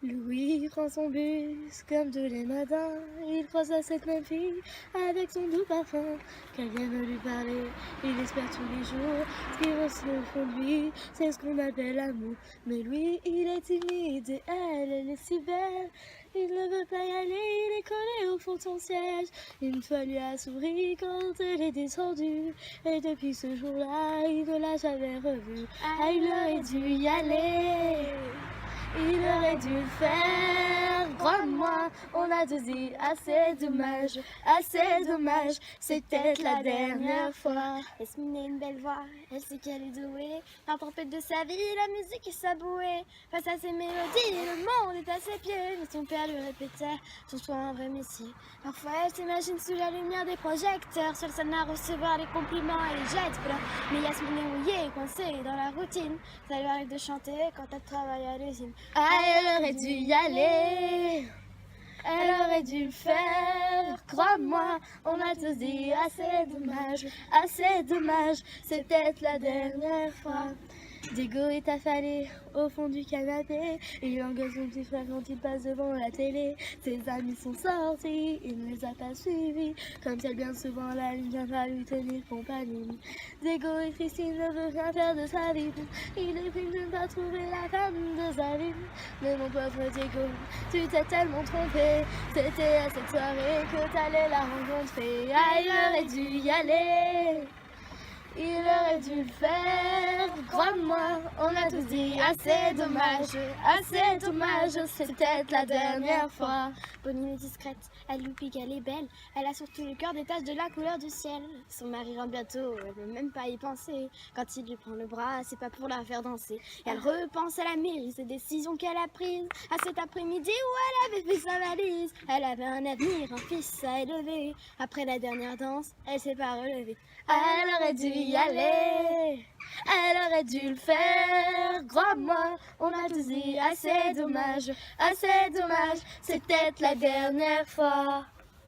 Louis prend son bus comme tous les matins. Il croise à cette même fille avec son doux parfum. Qu'elle vienne lui parler, il espère tous les jours. Ce qui reste au fond de lui, c'est ce qu'on appelle l'amour. Mais lui, il est timide et elle est si belle. Il ne veut pas y aller, il est collé au fond de son siège. Une fois lui a souri quand elle est descendue. Et depuis ce jour-là, il ne l'a jamais revue. Ah, il aurait dû y aller. Il aurait dû le faire, crois-moi, on a tous dit assez dommage, c'était la dernière fois. Yasmine a une belle voix, elle sait qu'elle est douée. La tempête de sa vie, la musique est sa bouée. Face à ses mélodies, le monde est à ses pieds. Mais son père lui répétait, trouve-toi un vrai messie. Parfois elle s'imagine sous la lumière des projecteurs, seule scène à recevoir les compliments et les jets de fleurs. Mais Yasmine est mouillée, coincée dans la routine. Ça lui arrive de chanter quand elle travaille à l'usine. Ah, elle aurait dû y aller, elle aurait dû le faire, crois-moi, on a tous dit assez dommage, c'est peut-être la dernière fois. Diego est affalé au fond du canapé, il engueule son petit frère quand il passe devant la télé. Ses amis sont sortis, il ne les a pas suivis, comme celle bien souvent la ligne viendra lui tenir compagnie. Diego est triste, il ne veut rien faire de sa vie, il est pris de ne pas trouver la femme de sa vie. Mais mon pauvre Diego, tu t'es tellement trompé, c'était à cette soirée que t'allais la rencontrer. Ah, il aurait dû y aller, il aurait dû le faire, crois-moi, on a tous dit assez dommage, c'est peut-être la dernière fois. Pauline est discrète, elle loupe qu'elle est belle. Elle a surtout le cœur des taches de la couleur du ciel. Son mari rentre bientôt, elle veut même pas y penser. Quand il lui prend le bras, c'est pas pour la faire danser. Elle repense à la mairie, ses décisions qu'elle a prises. À cet après-midi où elle avait fait sa valise. Elle avait un avenir, un fils à élever. Après la dernière danse, elle s'est pas relevée. Elle aurait dû y aller, elle aurait dû le faire, crois-moi, on a tous dit assez dommage, c'est peut-être la dernière fois.